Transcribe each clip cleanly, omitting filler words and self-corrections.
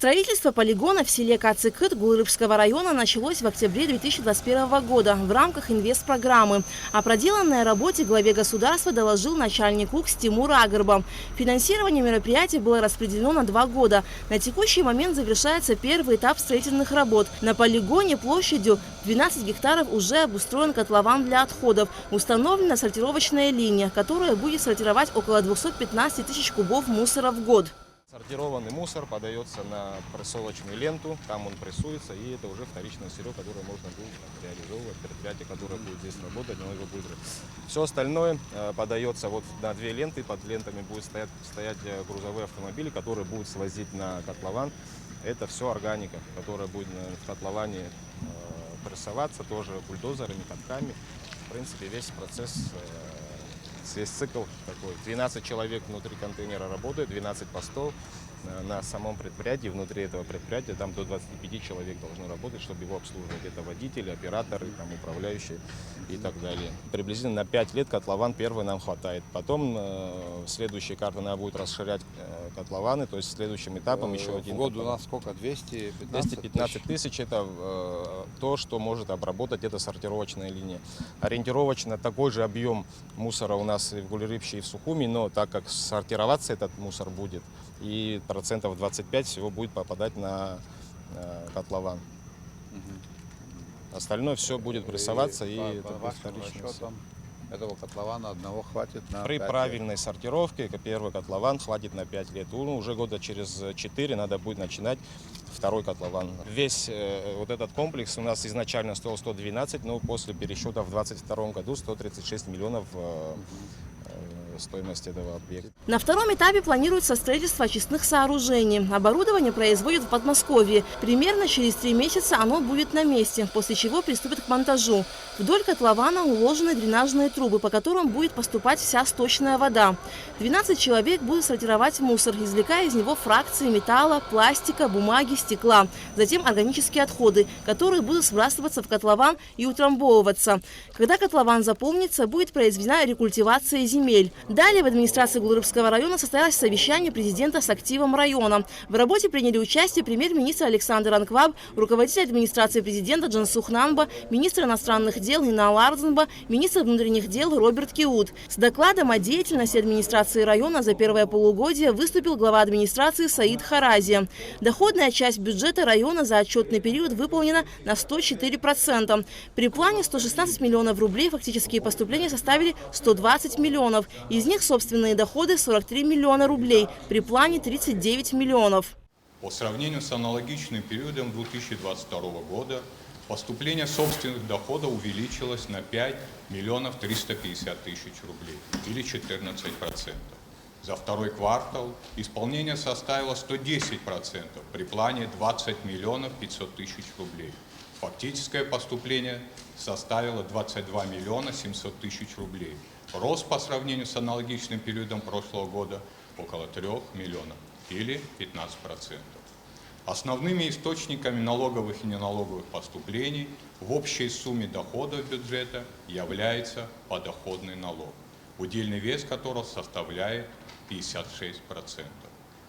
Строительство полигона в селе Кацикыт Гулрыбского района началось в октябре 2021 года в рамках инвестпрограммы. О проделанной работе главе государства доложил начальник УКС Тимур Агырба. Финансирование мероприятия было распределено на 2 года. На текущий момент завершается первый этап строительных работ. На полигоне площадью 12 гектаров уже обустроен котлован для отходов. Установлена сортировочная линия, которая будет сортировать около 215 тысяч кубов мусора в год. Сортированный мусор подается на прессовочную ленту, там он прессуется, и это уже вторичное сырье, которое можно будет реализовывать, предприятие, которое будет здесь работать, оно его будет. Все остальное подается вот на 2 ленты, под лентами будут стоять грузовые автомобили, которые будут свозить на котлован. Это все органика, которая будет в котловане прессоваться тоже бульдозерами, катками. В принципе, весь процесс, весь цикл такой. 12 человек внутри контейнера работает, 12 постов на самом предприятии. Внутри этого предприятия там до 25 человек должно работать, чтобы его обслуживать. Это водители, операторы, там, управляющие и так далее. Приблизительно на 5 лет котлован первый нам хватает. Потом в следующей карте надо будет расширять котлованы, то есть следующим этапом еще один. В год у нас сколько? 215 тысяч. Это то, что может обработать эта сортировочная линия. Ориентировочно такой же объем мусора у нас и в Гулрыбще, и в Сухуми, но так как сортироваться этот мусор будет, и процентов 25 всего будет попадать на котлован. Остальное все будет прессоваться и по вашим расчетам этого котлована одного хватит на при 5 правильной лет. сортировке первый котлован хватит на 5 лет. Уже года через 4 надо будет начинать второй котлован. Весь вот этот комплекс у нас изначально стоил 112, но после пересчета в 2022 году 136 миллионов стоимость этого объекта. На втором этапе планируется строительство очистных сооружений. Оборудование производят в Подмосковье. Примерно через 3 месяца оно будет на месте, после чего приступят к монтажу. Вдоль котлована уложены дренажные трубы, по которым будет поступать вся сточная вода. 12 человек будут сортировать мусор, извлекая из него фракции металла, пластика, бумаги, стекла. Затем органические отходы, которые будут сбрасываться в котлован и утрамбовываться. Когда котлован заполнится, будет произведена рекультивация земель. Далее в администрации Гулрыбского района состоялось совещание президента с активом района. В работе приняли участие премьер-министр Александр Анкваб, руководитель администрации президента Джансух Нанба, министр иностранных дел Инал Арзанба, министр внутренних дел Роберт Киут. С докладом о деятельности администрации района за первое полугодие выступил глава администрации Саид Харази. Доходная часть бюджета района за отчетный период выполнена на 104%. При плане 116 миллионов рублей фактические поступления составили 120 миллионов. Из них собственные доходы 43 миллиона рублей, при плане 39 миллионов. По сравнению с аналогичным периодом 2022 года поступление собственных доходов увеличилось на 5 миллионов 350 тысяч рублей, или 14%. За второй квартал исполнение составило 110%, при плане 20 миллионов 500 тысяч рублей. Фактическое поступление составило 22 миллиона 700 тысяч рублей. Рост по сравнению с аналогичным периодом прошлого года около 3 миллионов, или 15%. Основными источниками налоговых и неналоговых поступлений в общей сумме доходов бюджета является подоходный налог, удельный вес которого составляет 56%.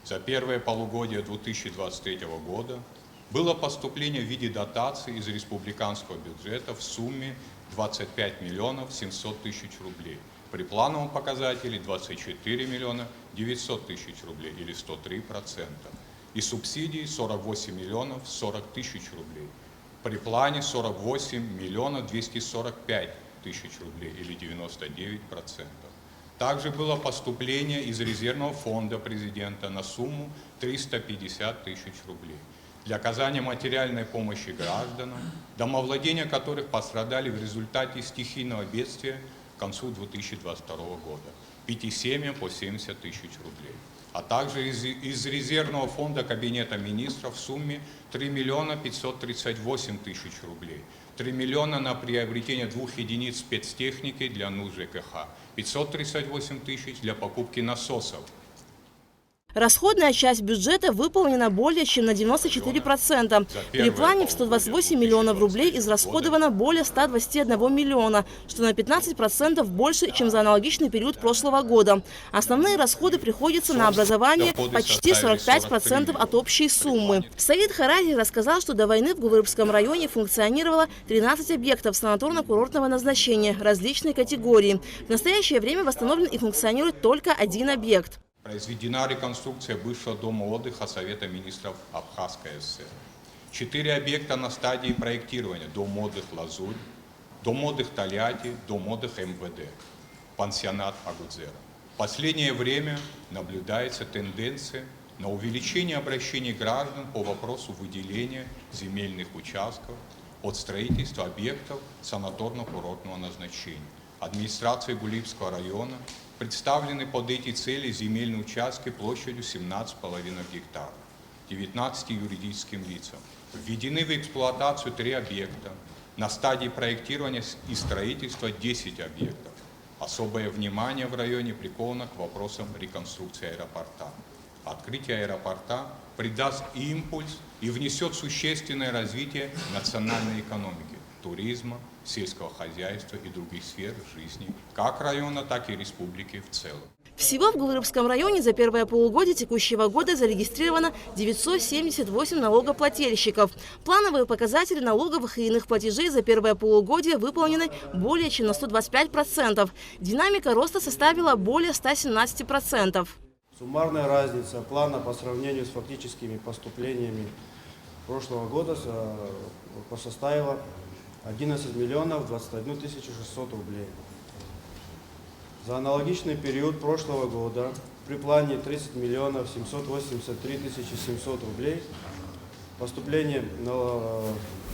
За первое полугодие 2023 года было поступление в виде дотаций из республиканского бюджета в сумме 25 миллионов 700 тысяч рублей. При плановом показателе 24 миллиона 900 тысяч рублей, или 103%. И субсидии 48 миллионов 40 тысяч рублей. При плане 48 миллионов 245 тысяч рублей, или 99%. Также было поступление из резервного фонда президента на сумму 350 тысяч рублей для оказания материальной помощи гражданам, домовладения которых пострадали в результате стихийного бедствия к концу 2022 года, 5 семьям по 70 тысяч рублей. А также из резервного фонда Кабинета министров в сумме 3 миллиона 538 тысяч рублей, 3 миллиона на приобретение 2 единиц спецтехники для нужд ЖКХ, 538 тысяч для покупки насосов. Расходная часть бюджета выполнена более чем на 94%. При плане в 128 миллионов рублей израсходовано более 121 миллиона, что на 15% больше, чем за аналогичный период прошлого года. Основные расходы приходятся на образование почти 45% от общей суммы. Саид Харари рассказал, что до войны в Гулырбском районе функционировало 13 объектов санаторно-курортного назначения различной категории. В настоящее время восстановлен и функционирует только один объект. Произведена реконструкция бывшего дома отдыха Совета министров Абхазской ССР. 4 объекта на стадии проектирования: дом отдыха «Лазурь», дом отдыха «Тольятти», дом отдыха МВД, пансионат «Агудзера». В последнее время наблюдается тенденция на увеличение обращений граждан по вопросу выделения земельных участков от строительства объектов санаторно-курортного назначения. Администрацией Гулибского района представлены под эти цели земельные участки площадью 17,5 гектаров 19 юридическим лицам. Введены в эксплуатацию 3 объекта. На стадии проектирования и строительства 10 объектов. Особое внимание в районе приковано к вопросам реконструкции аэропорта. Открытие аэропорта придаст импульс и внесет существенное развитие национальной экономики, туризма, сельского хозяйства и других сфер жизни, как района, так и республики в целом. Всего в Гулырбском районе за первое полугодие текущего года зарегистрировано 978 налогоплательщиков. Плановые показатели налоговых и иных платежей за первое полугодие выполнены более чем на 125%. Динамика роста составила более 117%. Суммарная разница плана по сравнению с фактическими поступлениями прошлого года составила 11 миллионов 21 тысячу 600 рублей. За аналогичный период прошлого года при плане 30 миллионов 783 тысячи 700 рублей поступления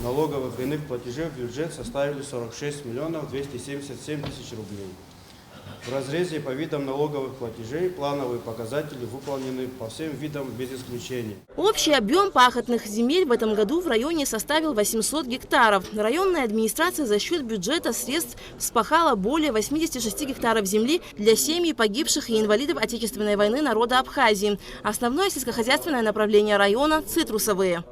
налоговых и иных платежей в бюджет составили 46 миллионов 277 тысяч рублей. В разрезе по видам налоговых платежей плановые показатели выполнены по всем видам без исключения. Общий объем пахотных земель в этом году в районе составил 800 гектаров. Районная администрация за счет бюджета средств вспахала более 86 гектаров земли для семей погибших и инвалидов Отечественной войны народа Абхазии. Основное сельскохозяйственное направление района – цитрусовые.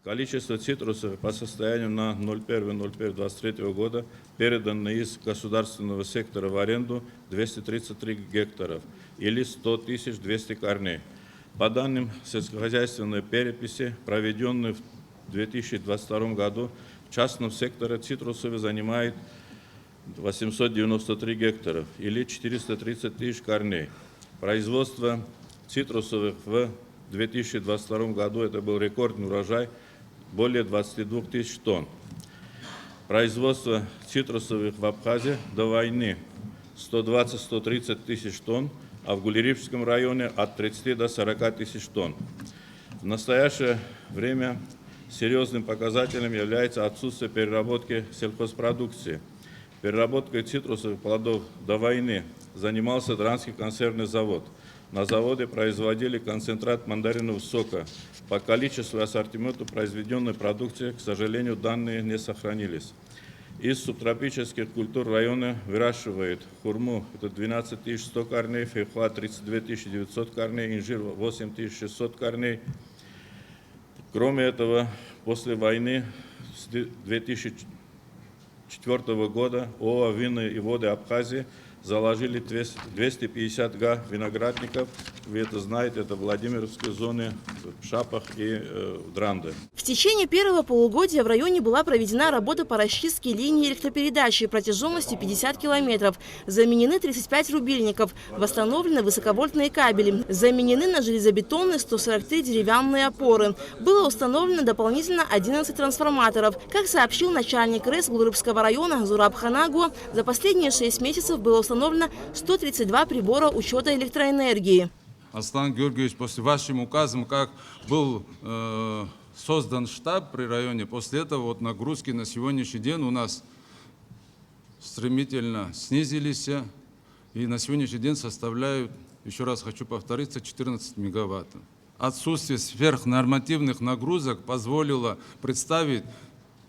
Количество цитрусов по состоянию на 01.01.23 года передано из государственного сектора в аренду 233 гектаров или 100 200 корней. По данным сельскохозяйственной переписи, проведенной в 2022 году, в частном секторе цитрусовые занимает 893 гектаров или 430 тысяч корней. Производство цитрусовых в 2022 году это был рекордный урожай, более 22 тысяч тонн. Производство цитрусовых в Абхазии до войны 120-130 тысяч тонн, а в Гулырбском районе от 30 до 40 тысяч тонн. В настоящее время серьезным показателем является отсутствие переработки сельхозпродукции. Переработкой цитрусовых плодов до войны занимался Дранский консервный завод. На заводе производили концентрат мандаринового сока. По количеству и ассортименту произведенной продукции, к сожалению, данные не сохранились. Из субтропических культур района выращивает хурму, это 12 100 корней, фейхоа 32 900 корней, инжир 8 600 корней. Кроме этого, после войны с 2004 года ОАО «Вины и воды Абхазии» заложили 250 га виноградников. Вы это знаете, это в Владимировской зоне, в Шапах и Дранде. В течение первого полугодия в районе была проведена работа по расчистке линии электропередачи протяженностью 50 километров. Заменены 35 рубильников, восстановлены высоковольтные кабели, заменены на железобетонные 143 деревянные опоры. Было установлено дополнительно 11 трансформаторов. Как сообщил начальник РЭС Гулырбского района Зураб Ханагу, за последние 6 месяцев было установлено 132 прибора учета электроэнергии. Аслан Георгиевич, после вашим указом, как был создан штаб при районе, после этого вот нагрузки на сегодняшний день у нас стремительно снизились и на сегодняшний день составляют, еще раз хочу повториться, 14 мегаватт. Отсутствие сверхнормативных нагрузок позволило представить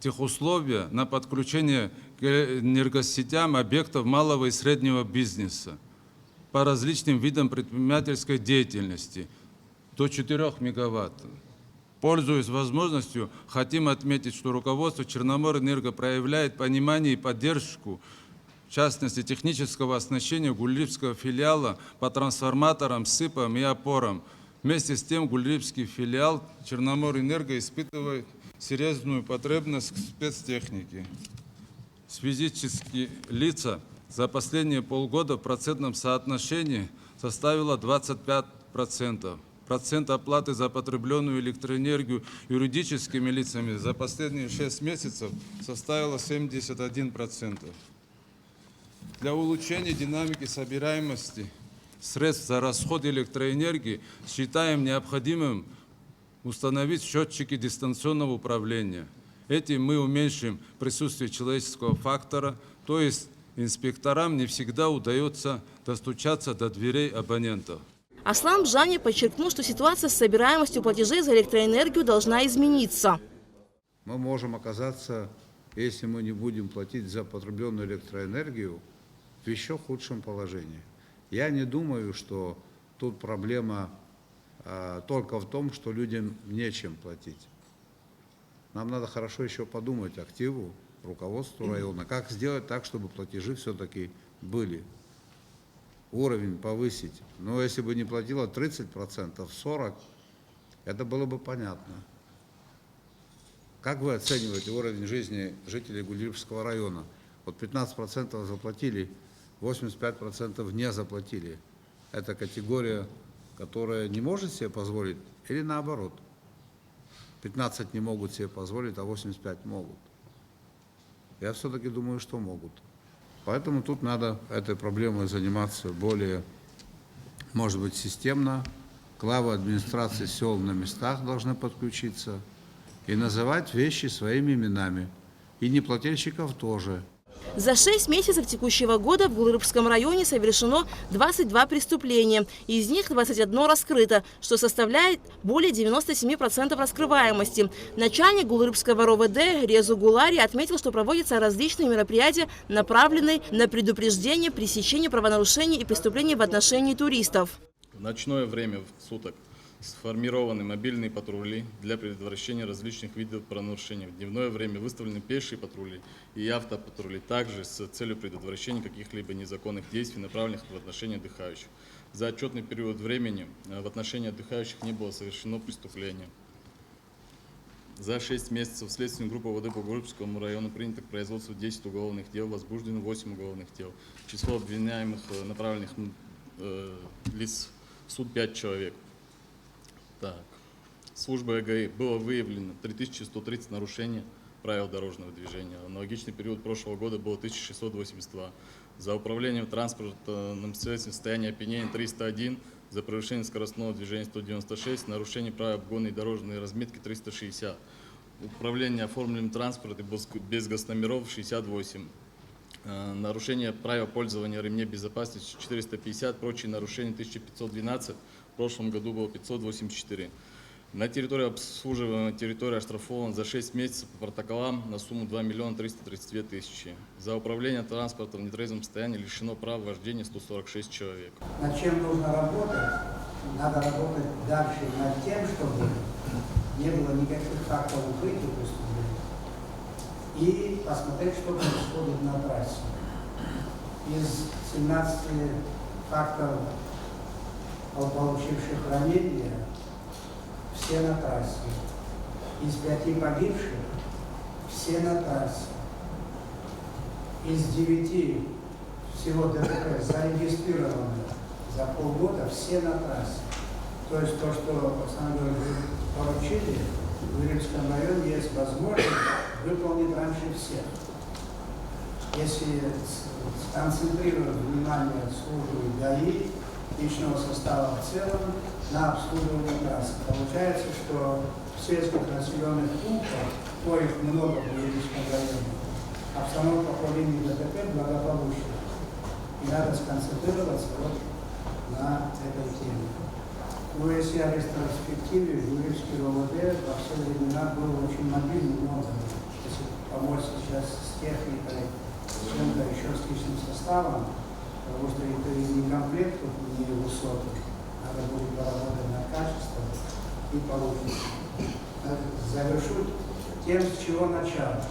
тех условия на подключение к энергосетям объектов малого и среднего бизнеса по различным видам предпринимательской деятельности. до 4 мегаватт. Пользуясь возможностью, хотим отметить, что руководство Черноморэнерго проявляет понимание и поддержку, в частности, технического оснащения гульрипского филиала по трансформаторам, сыпам и опорам. Вместе с тем, гульрипский филиал Черноморэнерго испытывает серьезную потребность в спецтехнике. Физические лица за последние полгода в процентном соотношении составило 25%. Процент оплаты за потребленную электроэнергию юридическими лицами за последние 6 месяцев составило 71%. Для улучшения динамики собираемости средств за расход электроэнергии считаем необходимым установить счетчики дистанционного управления. Этим мы уменьшим присутствие человеческого фактора, то есть инспекторам не всегда удается достучаться до дверей абонентов. Аслан Бжани подчеркнул, что ситуация с собираемостью платежей за электроэнергию должна измениться. Мы можем оказаться, если мы не будем платить за потребленную электроэнергию, в еще худшем положении. Я не думаю, что тут проблема только в том, что людям нечем платить. Нам надо хорошо еще подумать активу, руководству района, как сделать так, чтобы платежи все-таки были. Уровень повысить. Но если бы не платило 30%, 40%, это было бы понятно. Как вы оцениваете уровень жизни жителей Гульрипского района? Вот 15% заплатили, 85% не заплатили. Это категория, которая не может себе позволить, или наоборот? 15 не могут себе позволить, а 85 могут. Я все-таки думаю, что могут. Поэтому тут надо этой проблемой заниматься более, может быть, системно. Главы администрации сел на местах должны подключиться и называть вещи своими именами. И неплательщиков тоже. За 6 месяцев текущего года в Гульрипском районе совершено 22 преступления. Из них 21 раскрыто, что составляет более 97% раскрываемости. Начальник Гульрипского РОВД Резу Гулари отметил, что проводятся различные мероприятия, направленные на предупреждение, пресечение правонарушений и преступлений в отношении туристов. В ночное время суток сформированы мобильные патрули для предотвращения различных видов правонарушений. В дневное время выставлены пешие патрули и автопатрули, также с целью предотвращения каких-либо незаконных действий, направленных в отношении отдыхающих. За отчетный период времени в отношении отдыхающих не было совершено преступления. За 6 месяцев следственной группы ОВД по Гульрипскому району принято к производству 10 уголовных дел, возбуждено 8 уголовных дел. Число обвиняемых, направленных лиц в суд 5 человек. Так. Службой АГАИ было выявлено 3130 нарушений правил дорожного движения. Аналогичный период прошлого года было 1682. За управлением транспортным средством в состоянии опьянения 301, за превышение скоростного движения 196, нарушение правил обгона и дорожной разметки 360. Управление оформленным транспортом без госномеров 68. Нарушение правил пользования ремней безопасности 450, прочие нарушения 1512. В прошлом году было 584. На территории обслуживаемой территории оштрафовано за 6 месяцев по протоколам на сумму 2 332 000. За управление транспортом в нетрезвом состоянии лишено права вождения 146 человек. Над чем нужно работать? Надо работать дальше над тем, чтобы не было никаких фактов укрытия преступлений. И посмотреть, что происходит на трассе. Из 17 фактов, получивших ранения, все на трассе. Из 5 погибших все на трассе. Из 9 всего ДТП зарегистрированных за полгода все на трассе. То есть то, что Александр поручили, в Гульрипском районе есть возможность выполнить раньше всех. Если сконцентрировать внимание службы ГАИ, личного состава в целом, на обслуживание трассы. Получается, что в сельских населенных пунктах, коих много в Гульрипском районе, обстановка по линии ДТП благополучна. И надо сконцентрироваться вот на этой теме. Но если о ретроспективе, Гульрипский РОВД во все времена был очень мобильным органом. Если помочь сейчас с техникой, с чем-то еще с личным составом, потому что это из некомплектов не высоких, надо будет поработать над качеством и получить. Завершу тем, с чего начал.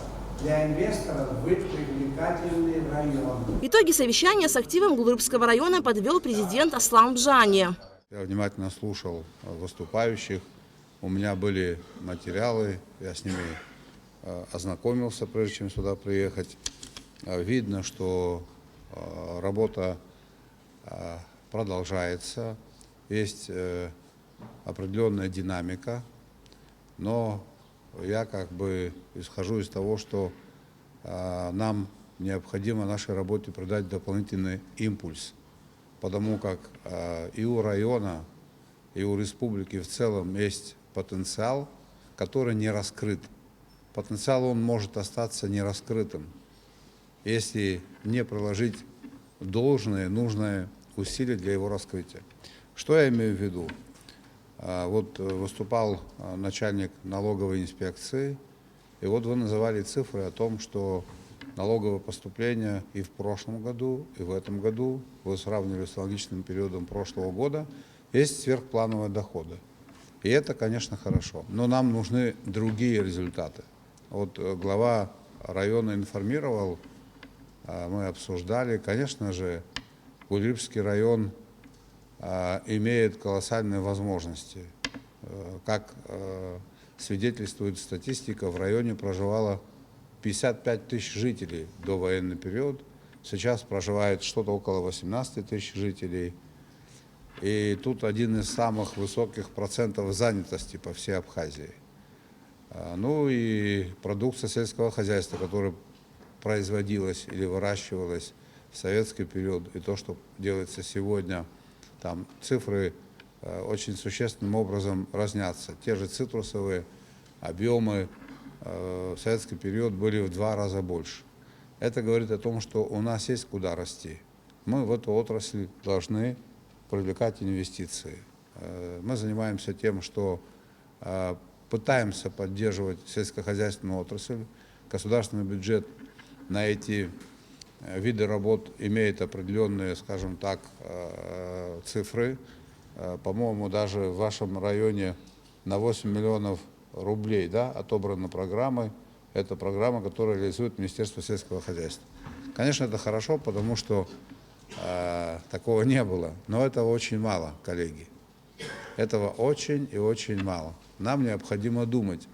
Для инвесторов быть привлекательный район. Итоги совещания с активом Гулрыбского района подвел президент Аслан Бжани. Я внимательно слушал выступающих. У меня были материалы, я с ними ознакомился, прежде чем сюда приехать. Видно, что работа продолжается, есть определенная динамика, но я как бы исхожу из того, что нам необходимо нашей работе придать дополнительный импульс, потому как и у района, и у республики в целом есть потенциал, который не раскрыт. Потенциал он может остаться нераскрытым, если не приложить должное, нужное усилие для его раскрытия. Что я имею в виду? Вот выступал начальник налоговой инспекции, и вот вы называли цифры о том, что налоговые поступления и в прошлом году, и в этом году, вы сравнивали с аналогичным периодом прошлого года, есть сверхплановые доходы. И это, конечно, хорошо, но нам нужны другие результаты. Вот глава района информировал, мы обсуждали, конечно же, Гулрыбский район имеет колоссальные возможности. Как свидетельствует статистика, в районе проживало 55 тысяч жителей до военный период. Сейчас проживает что-то около 18 тысяч жителей. И тут один из самых высоких процентов занятости по всей Абхазии. Ну и продукция сельского хозяйства, которая производилась или выращивалась в советский период, и то, что делается сегодня, там цифры очень существенным образом разнятся. Те же цитрусовые объемы в советский период были в 2 раза больше. Это говорит о том, что у нас есть куда расти. Мы в эту отрасль должны привлекать инвестиции. Мы занимаемся тем, что пытаемся поддерживать сельскохозяйственную отрасль. Государственный бюджет на эти виды работ имеет определенные, скажем так, цифры. По-моему, даже в вашем районе на 8 миллионов рублей, да, отобраны программы. Это программа, которую реализует Министерство сельского хозяйства. Конечно, это хорошо, потому что такого не было, но этого очень мало, коллеги. Этого очень и очень мало. Нам необходимо думать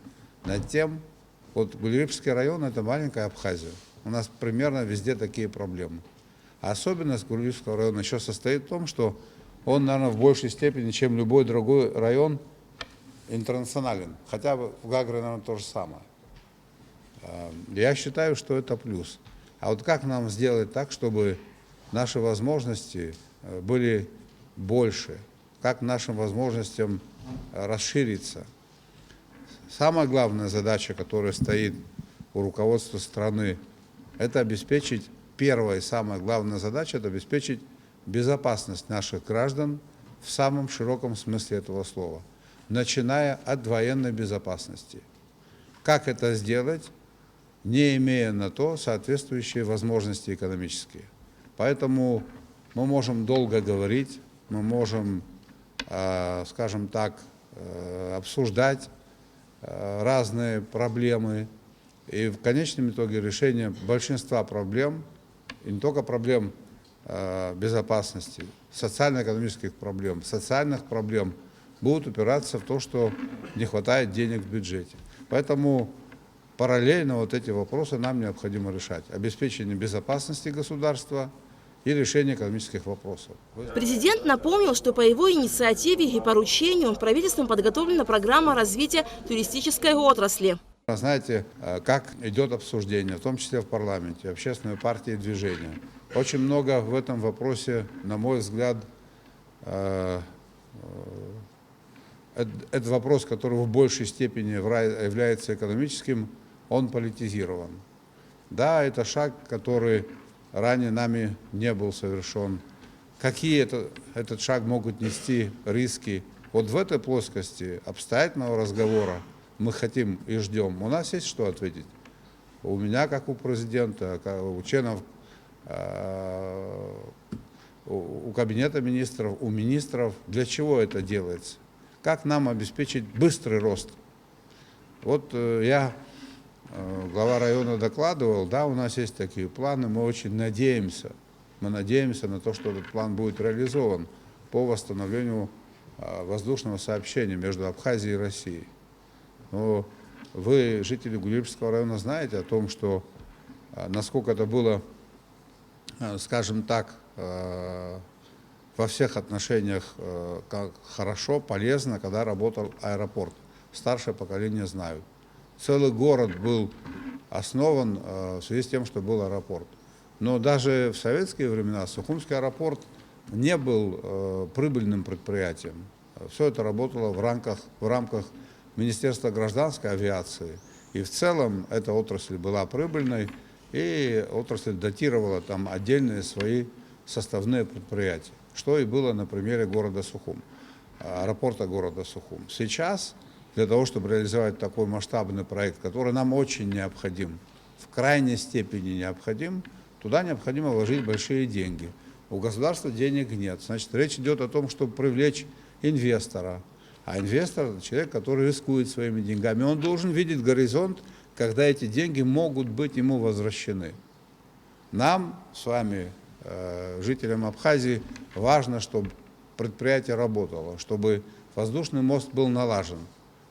над тем, вот Гулрыбский район – это маленькая Абхазия. У нас примерно везде такие проблемы. А особенность Гулрыбского района еще состоит в том, что он, наверное, в большей степени, чем любой другой район, интернационален. Хотя бы в Гагре, наверное, то же самое. Я считаю, что это плюс. А вот как нам сделать так, чтобы наши возможности были больше? Как нашим возможностям расшириться? Самая главная задача, которая стоит у руководства страны, это обеспечить, первая и самая главная задача, это обеспечить безопасность наших граждан в самом широком смысле этого слова, начиная от военной безопасности. Как это сделать, не имея на то соответствующие возможности экономические? Поэтому мы можем долго говорить, мы можем, скажем так, обсуждать разные проблемы, и в конечном итоге решение большинства проблем, и не только проблем безопасности, социально-экономических проблем, социальных проблем, будут упираться в то, что не хватает денег в бюджете. Поэтому параллельно вот эти вопросы нам необходимо решать. Обеспечение безопасности государства и решение экономических вопросов. Президент напомнил, что по его инициативе и поручению правительством подготовлена программа развития туристической отрасли. Знаете, как идет обсуждение, в том числе в парламенте, общественной партии и движения. Очень много в этом вопросе, на мой взгляд, это вопрос, который в большей степени является экономическим, он политизирован. Да, это шаг, который ранее нами не был совершен. Какие этот шаг могут нести риски? Вот в этой плоскости обстоятельного разговора мы хотим и ждем. У нас есть что ответить. У меня, как у президента, как у членов у Кабинета министров, у министров, для чего это делается, как нам обеспечить быстрый рост. Вот я, глава района, докладывал, да, у нас есть такие планы, мы очень надеемся, на то, что этот план будет реализован по восстановлению воздушного сообщения между Абхазией и Россией. Но вы, жители Гулибского района, знаете о том, что насколько это было, скажем так, во всех отношениях как хорошо, полезно, когда работал аэропорт. Старшее поколение знают. Целый город был основан в связи с тем, что был аэропорт. Но даже в советские времена Сухумский аэропорт не был прибыльным предприятием. Все это работало в рамках Министерства гражданской авиации. И в целом эта отрасль была прибыльной, и отрасль датировала там отдельные свои составные предприятия. Что и было на примере города Сухум, аэропорта города Сухум. Сейчас для того, чтобы реализовать такой масштабный проект, который нам очень необходим, в крайней степени необходим, туда необходимо вложить большие деньги. У государства денег нет. Значит, речь идет о том, чтобы привлечь инвестора. А инвестор – это человек, который рискует своими деньгами. Он должен видеть горизонт, когда эти деньги могут быть ему возвращены. Нам с вами, жителям Абхазии, важно, чтобы предприятие работало, чтобы воздушный мост был налажен.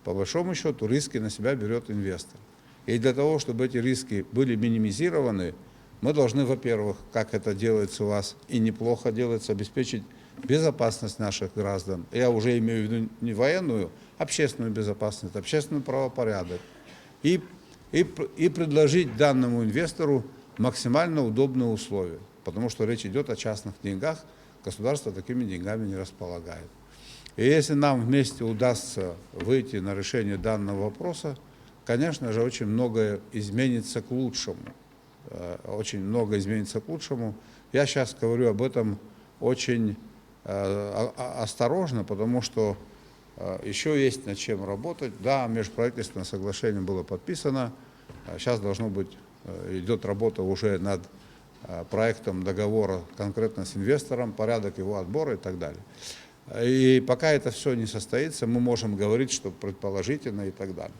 По большому счету риски на себя берет инвестор. И для того, чтобы эти риски были минимизированы, мы должны, во-первых, как это делается у вас и неплохо делается, обеспечить безопасность наших граждан. Я уже имею в виду не военную, общественную безопасность, общественный правопорядок. И предложить данному инвестору максимально удобные условия. Потому что речь идет о частных деньгах, государство такими деньгами не располагает. И если нам вместе удастся выйти на решение данного вопроса, конечно же, очень многое изменится к лучшему. Очень много изменится к лучшему. Я сейчас говорю об этом очень осторожно, потому что еще есть над чем работать. Да, межправительственное соглашение было подписано. Сейчас должно быть, идет работа уже над проектом договора конкретно с инвестором, порядок его отбора и так далее. И пока это все не состоится, мы можем говорить, что предположительно и так далее.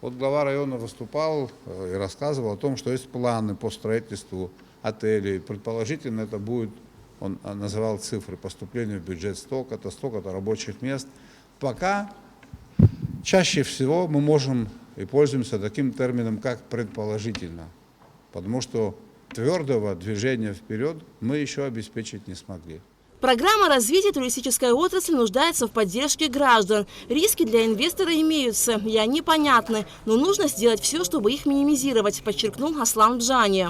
Вот глава района выступал и рассказывал о том, что есть планы по строительству отелей. Предположительно это будет, он называл цифры, поступления в бюджет столько-то рабочих мест. Пока чаще всего мы можем и пользуемся таким термином, как предположительно, потому что твердого движения вперед мы еще обеспечить не смогли. Программа развития туристической отрасли нуждается в поддержке граждан. Риски для инвестора имеются, и они понятны, но нужно сделать все, чтобы их минимизировать, подчеркнул Аслан Бжани.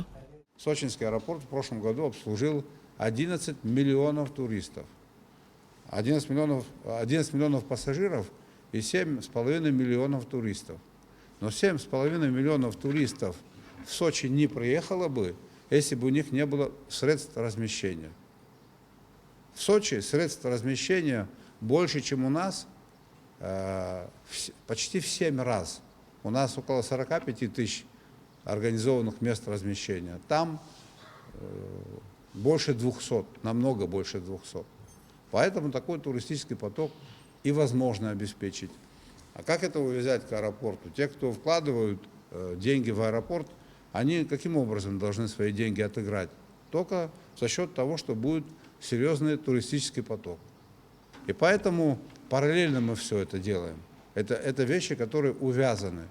Сочинский аэропорт в прошлом году обслужил 11 миллионов туристов. 11 миллионов пассажиров и 7,5 миллионов туристов. Но 7,5 миллионов туристов в Сочи не приехало бы, если бы у них не было средств размещения. В Сочи средств размещения больше, чем у нас, почти в 7 раз. У нас около 45 тысяч организованных мест размещения. Там больше 200, намного больше 200. Поэтому такой туристический поток и возможно обеспечить. А как это увязать к аэропорту? Те, кто вкладывают деньги в аэропорт, они каким образом должны свои деньги отыграть? Только за счет того, что будет серьезный туристический поток. И поэтому параллельно мы все это делаем. Это вещи, которые увязаны.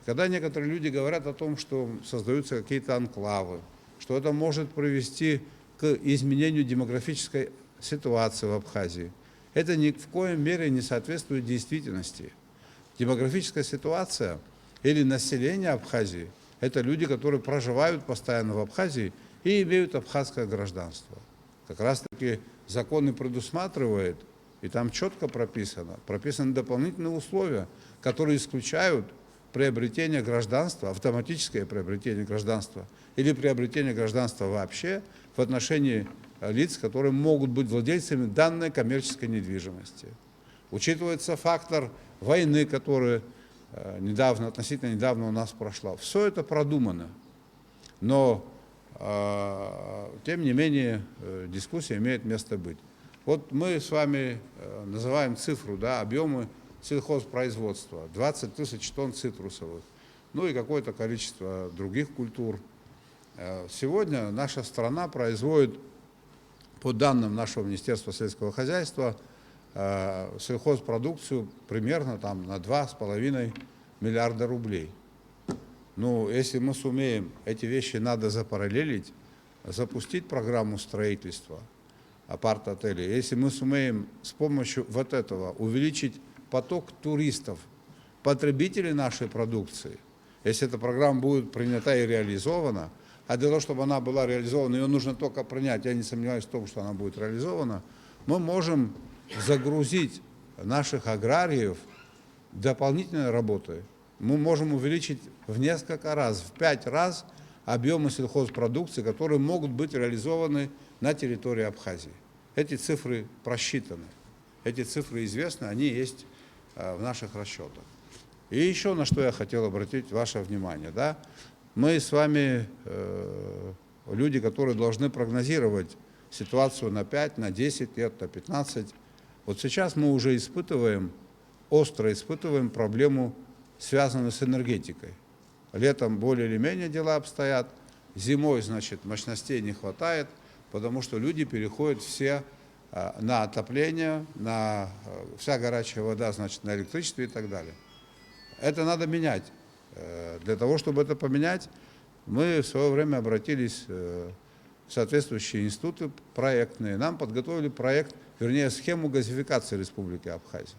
Когда некоторые люди говорят о том, что создаются какие-то анклавы, что это может привести к изменению демографической ситуации в Абхазии, это ни в коем мере не соответствует действительности. Демографическая ситуация или население Абхазии – это люди, которые проживают постоянно в Абхазии и имеют абхазское гражданство. Как раз-таки закон и предусматривает, и там четко прописаны дополнительные условия, которые исключают приобретение гражданства, автоматическое приобретение гражданства или приобретение гражданства вообще в отношении лиц, которые могут быть владельцами данной коммерческой недвижимости. Учитывается фактор войны, которая относительно недавно у нас прошла. Все это продумано. Но тем не менее дискуссия имеет место быть. Вот мы с вами называем цифру, да, объемы сельхозпроизводства, 20 тысяч тонн цитрусовых, ну и какое-то количество других культур. Сегодня наша страна производит, по данным нашего Министерства сельского хозяйства, сельхозпродукцию примерно там, на 2,5 миллиарда рублей. Ну, если мы сумеем, эти вещи надо запараллелить, запустить программу строительства апарт-отелей. Если мы сумеем с помощью вот этого увеличить поток туристов, потребителей нашей продукции, если эта программа будет принята и реализована, а для того, чтобы она была реализована, ее нужно только принять, я не сомневаюсь в том, что она будет реализована, мы можем загрузить наших аграриев дополнительной работой. Мы можем увеличить в несколько раз, в 5 раз объемы сельхозпродукции, которые могут быть реализованы на территории Абхазии. Эти цифры просчитаны, эти цифры известны, они есть в наших расчетах. И еще на что я хотел обратить ваше внимание. Да? Мы с вами люди, которые должны прогнозировать ситуацию на 5, на 10 лет, на 15. Вот сейчас мы уже остро испытываем проблему, связанную с энергетикой. Летом более или менее дела обстоят, зимой, значит, мощностей не хватает, потому что люди переходят все на отопление, на вся горячая вода, значит, на электричество и так далее. Это надо менять. Для того, чтобы это поменять, мы в свое время обратились в соответствующие институты проектные. Нам подготовили проект, вернее, схему газификации Республики Абхазия.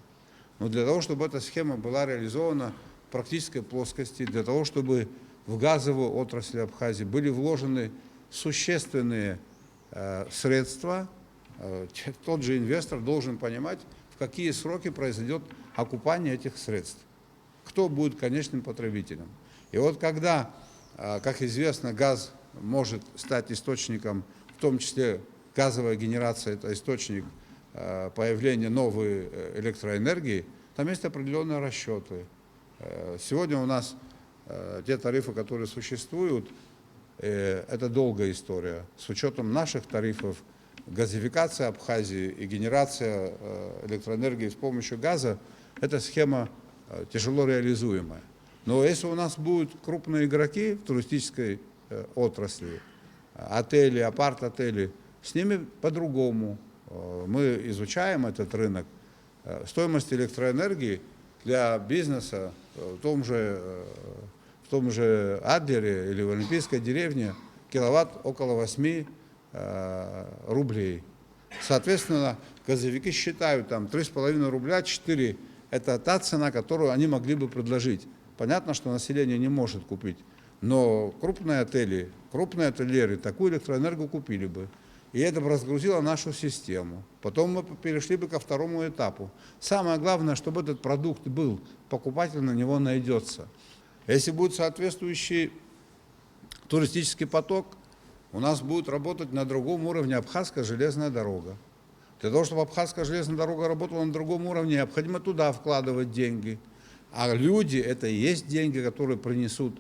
Но для того, чтобы эта схема была реализована в практической плоскости, для того, чтобы в газовую отрасль Абхазии были вложены существенные средства, тот же инвестор должен понимать, в какие сроки произойдет окупание этих средств, кто будет конечным потребителем. И вот когда, как известно, газ может стать источником, в том числе газовая генерация – это источник появления новой электроэнергии, там есть определенные расчеты. Сегодня у нас те тарифы, которые существуют, это долгая история. С учетом наших тарифов, газификация Абхазии и генерация электроэнергии с помощью газа – это схема тяжело реализуемая. Но если у нас будут крупные игроки в туристической отрасли, отели, апарт-отели, с ними по-другому. Мы изучаем этот рынок. Стоимость электроэнергии для бизнеса в том же Адлере или в Олимпийской деревне киловатт около 8 рублей. Соответственно, газовики считают, там 3,5 рубля, 4 – это та цена, которую они могли бы предложить. Понятно, что население не может купить, но крупные отели, крупные ательеры такую электроэнергию купили бы. И это бы разгрузило нашу систему. Потом мы перешли бы ко второму этапу. Самое главное, чтобы этот продукт был, покупатель на него найдется. Если будет соответствующий туристический поток, у нас будет работать на другом уровне Абхазская железная дорога. Для того, чтобы Абхазская железная дорога работала на другом уровне, необходимо туда вкладывать деньги. А люди – это и есть деньги, которые принесут,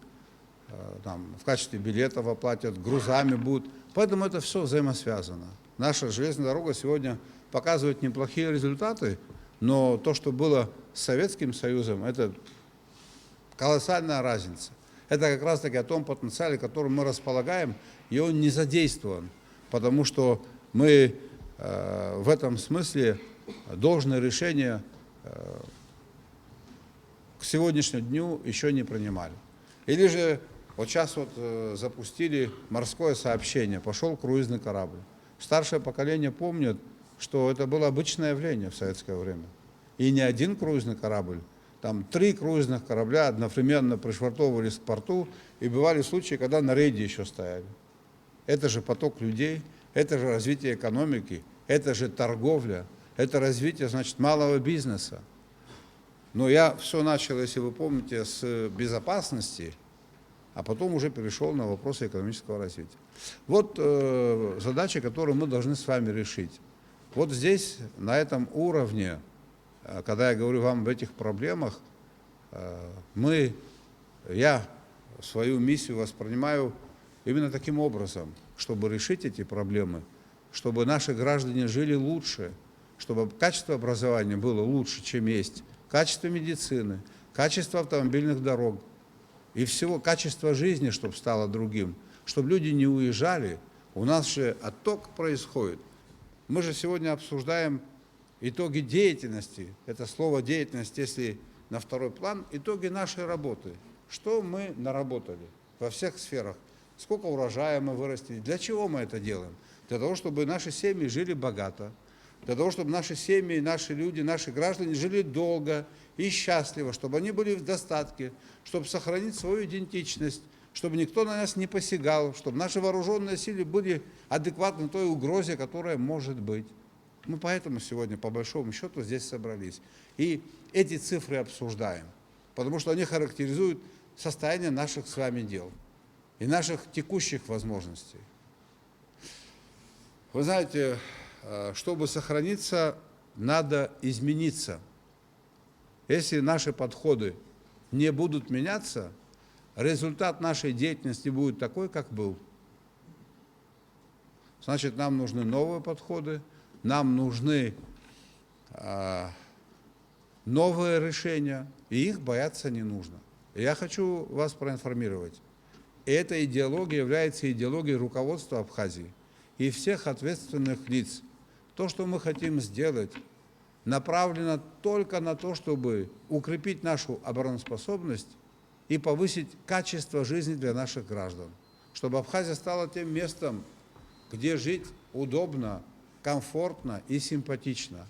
там, в качестве билетов оплатят, грузами будут. Поэтому это все взаимосвязано. Наша железная дорога сегодня показывает неплохие результаты, но то, что было с Советским Союзом, это колоссальная разница. Это как раз-таки о том потенциале, которым мы располагаем, и он не задействован, потому что мы в этом смысле должное решение к сегодняшнему дню еще не принимали. Или же вот сейчас вот запустили морское сообщение, пошел круизный корабль. Старшее поколение помнит, что это было обычное явление в советское время. И не один круизный корабль, там 3 круизных корабля одновременно пришвартовывались к порту, и бывали случаи, когда на рейде еще стояли. Это же поток людей, это же развитие экономики, это же торговля, это развитие, значит, малого бизнеса. Но я все начал, если вы помните, с безопасности, а потом уже перешел на вопросы экономического развития. Вот задачи, которые мы должны с вами решить. Вот здесь, на этом уровне, когда я говорю вам об этих проблемах, я свою миссию воспринимаю именно таким образом, чтобы решить эти проблемы, чтобы наши граждане жили лучше, чтобы качество образования было лучше, чем есть, качество медицины, качество автомобильных дорог и всего качество жизни, чтобы стало другим, чтобы люди не уезжали. У нас же отток происходит. Мы же сегодня обсуждаем итоги деятельности. Это слово «деятельность», если на второй план, итоги нашей работы. Что мы наработали во всех сферах? Сколько урожая мы вырастили? Для чего мы это делаем? Для того, чтобы наши семьи жили богато, для того, чтобы наши семьи, наши люди, наши граждане жили долго и счастливо, чтобы они были в достатке, чтобы сохранить свою идентичность, чтобы никто на нас не посягал, чтобы наши вооруженные силы были адекватны той угрозе, которая может быть. Мы поэтому сегодня, по большому счету, здесь собрались. И эти цифры обсуждаем, потому что они характеризуют состояние наших с вами дел и наших текущих возможностей. Вы знаете, чтобы сохраниться, надо измениться. Если наши подходы не будут меняться, результат нашей деятельности будет такой, как был. Значит, нам нужны новые подходы, нам нужны новые решения, и их бояться не нужно. Я хочу вас проинформировать. Эта идеология является идеологией руководства Абхазии и всех ответственных лиц. То, что мы хотим сделать, направлено только на то, чтобы укрепить нашу обороноспособность и повысить качество жизни для наших граждан. Чтобы Абхазия стала тем местом, где жить удобно, комфортно и симпатично.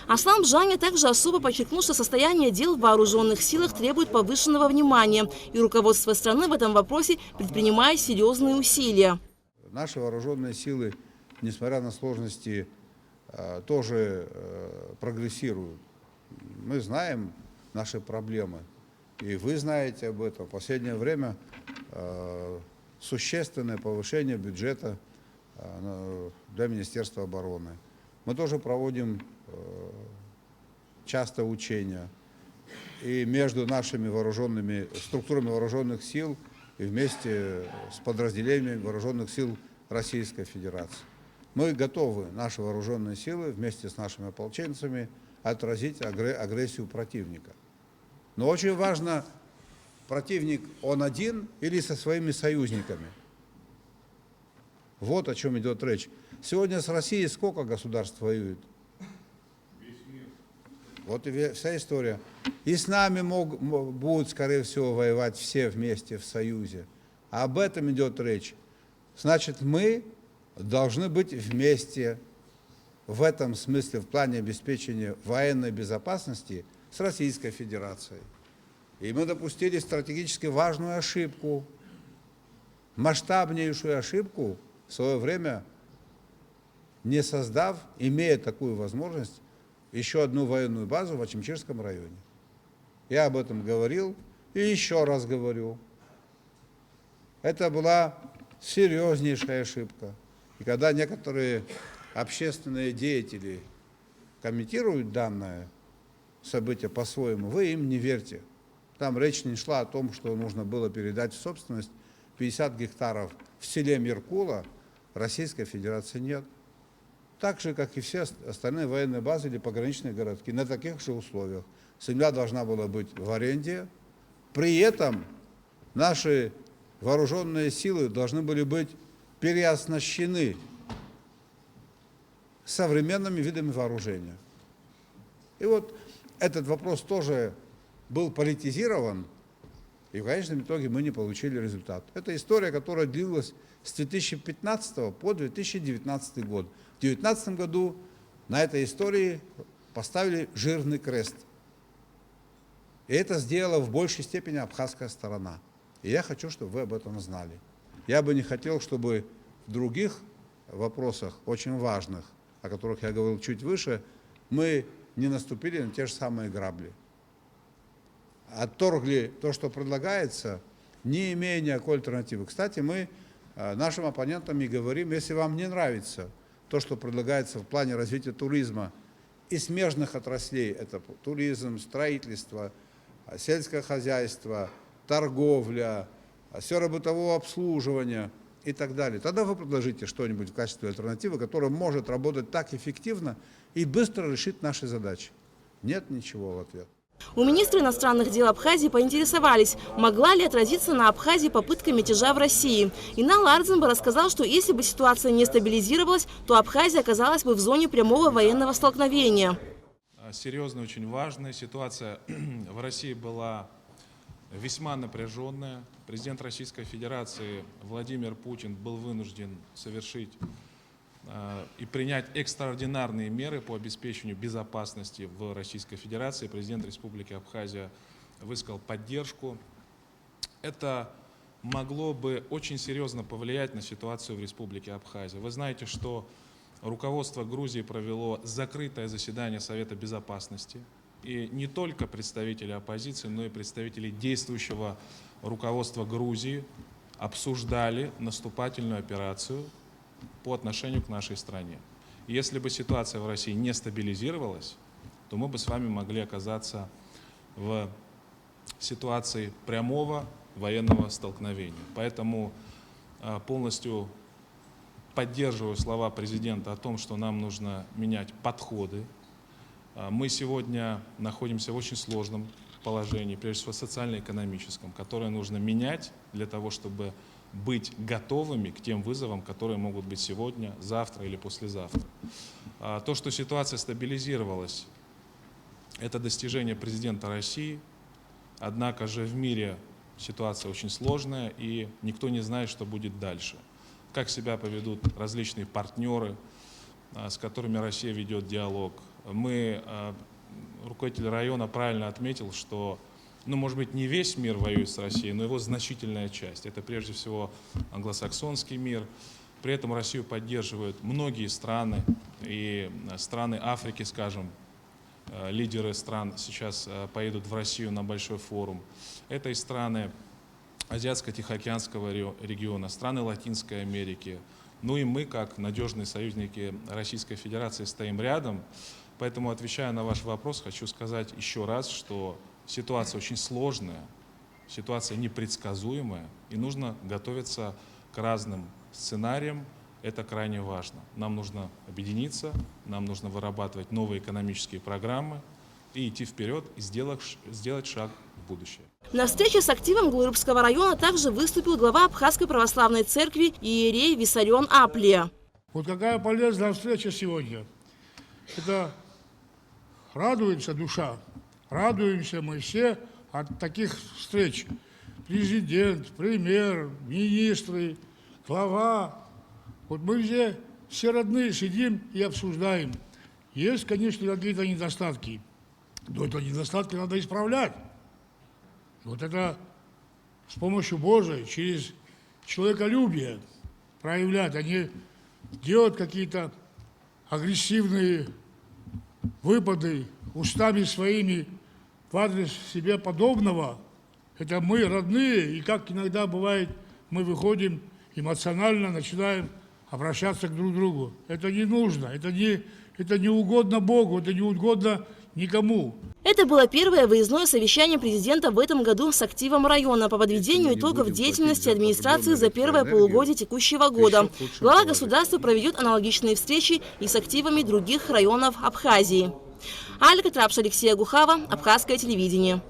Аслан Бжаня также особо подчеркнул, что состояние дел в вооруженных силах требует повышенного внимания, и руководство страны в этом вопросе предпринимает серьезные усилия. Наши вооруженные силы, несмотря на сложности, тоже прогрессируют. Мы знаем наши проблемы, и вы знаете об этом. В последнее время существенное повышение бюджета для Министерства обороны. Мы тоже проводим часто учения и между нашими вооруженными структурами вооруженных сил и вместе с подразделениями вооруженных сил Российской Федерации. Мы готовы, наши вооруженные силы, вместе с нашими ополченцами, отразить агрессию противника. Но очень важно, противник он один или со своими союзниками. Вот о чем идет речь. Сегодня с Россией сколько государств воюет? Вот и вся история. И с нами будут, скорее всего, воевать все вместе в союзе. А об этом идет речь. Значит, мы должны быть вместе в этом смысле, в плане обеспечения военной безопасности с Российской Федерацией. И мы допустили стратегически важную ошибку, масштабнейшую ошибку в свое время, не создав, имея такую возможность, еще одну военную базу в Ачимчирском районе. Я об этом говорил и еще раз говорю. Это была серьезнейшая ошибка. И когда некоторые общественные деятели комментируют данное событие по-своему, вы им не верьте. Там речь не шла о том, что нужно было передать в собственность 50 гектаров в селе Миркула, Российской Федерации нет. Так же, как и все остальные военные базы или пограничные городки, на таких же условиях. Земля должна была быть в аренде. При этом наши вооруженные силы должны были быть переоснащены современными видами вооружения. И вот этот вопрос тоже был политизирован, и в конечном итоге мы не получили результат. Это история, которая длилась с 2015 по 2019 год. В 2019 году на этой истории поставили жирный крест. И это сделала в большей степени абхазская сторона. И я хочу, чтобы вы об этом знали. Я бы не хотел, чтобы в других вопросах, очень важных, о которых я говорил чуть выше, мы не наступили на те же самые грабли. Отторгли то, что предлагается, не имея никакой альтернативы. Кстати, мы нашим оппонентам и говорим, если вам не нравится то, что предлагается в плане развития туризма и смежных отраслей, это туризм, строительство, сельское хозяйство, торговля, сфера бытового обслуживания, и так далее. Тогда вы предложите что-нибудь в качестве альтернативы, которая может работать так эффективно и быстро решить наши задачи. Нет ничего в ответ. У министра иностранных дел Абхазии поинтересовались, могла ли отразиться на Абхазии попытка мятежа в России. Инал Ардзенба рассказал, что если бы ситуация не стабилизировалась, то Абхазия оказалась бы в зоне прямого военного столкновения. Серьезная, очень важная ситуация в России была весьма напряженная. Президент Российской Федерации Владимир Путин был вынужден совершить и принять экстраординарные меры по обеспечению безопасности в Российской Федерации. Президент Республики Абхазия высказал поддержку. Это могло бы очень серьезно повлиять на ситуацию в Республике Абхазия. Вы знаете, что руководство Грузии провело закрытое заседание Совета Безопасности. И не только представители оппозиции, но и представители действующего руководства Грузии обсуждали наступательную операцию по отношению к нашей стране. И если бы ситуация в России не стабилизировалась, то мы бы с вами могли оказаться в ситуации прямого военного столкновения. Поэтому полностью поддерживаю слова президента о том, что нам нужно менять подходы. Мы сегодня находимся в очень сложном положении, прежде всего социально-экономическом, которое нужно менять для того, чтобы быть готовыми к тем вызовам, которые могут быть сегодня, завтра или послезавтра. То, что ситуация стабилизировалась, это достижение президента России. Однако же в мире ситуация очень сложная, и никто не знает, что будет дальше. Как себя поведут различные партнеры, с которыми Россия ведет диалог. Руководитель района правильно отметил, что, может быть, не весь мир воюет с Россией, но его значительная часть. Это прежде всего англосаксонский мир. При этом Россию поддерживают многие страны, и страны Африки, скажем, лидеры стран сейчас поедут в Россию на большой форум. Это и страны Азиатско-Тихоокеанского региона, страны Латинской Америки. И мы, как надежные союзники Российской Федерации, стоим рядом. Поэтому, отвечая на ваш вопрос, хочу сказать еще раз, что ситуация очень сложная, ситуация непредсказуемая, и нужно готовиться к разным сценариям. Это крайне важно. Нам нужно объединиться, нам нужно вырабатывать новые экономические программы и идти вперед, и сделать шаг в будущее. На встрече с активом Глырбского района также выступил глава Абхазской православной церкви иерей Виссарион Аплия. Вот какая полезная встреча сегодня. Это радуется душа, радуемся мы все от таких встреч. Президент, премьер, министры, глава. Вот мы все родные сидим и обсуждаем. Есть, конечно, какие-то недостатки. Но это недостатки надо исправлять. Вот это с помощью Божией, через человеколюбие проявлять, а не делать какие-то агрессивные выпады устами своими в адрес себе подобного. Это мы родные, и как иногда бывает, мы выходим эмоционально, начинаем обращаться к друг другу. Это не нужно, это не угодно Богу, это не угодно никому. Это было первое выездное совещание президента в этом году с активом района по подведению итогов деятельности администрации за первое полугодие текущего года. Глава государства проведет аналогичные встречи и с активами других районов Абхазии. Алька Трапш, Алексея Гухава, Абхазское телевидение.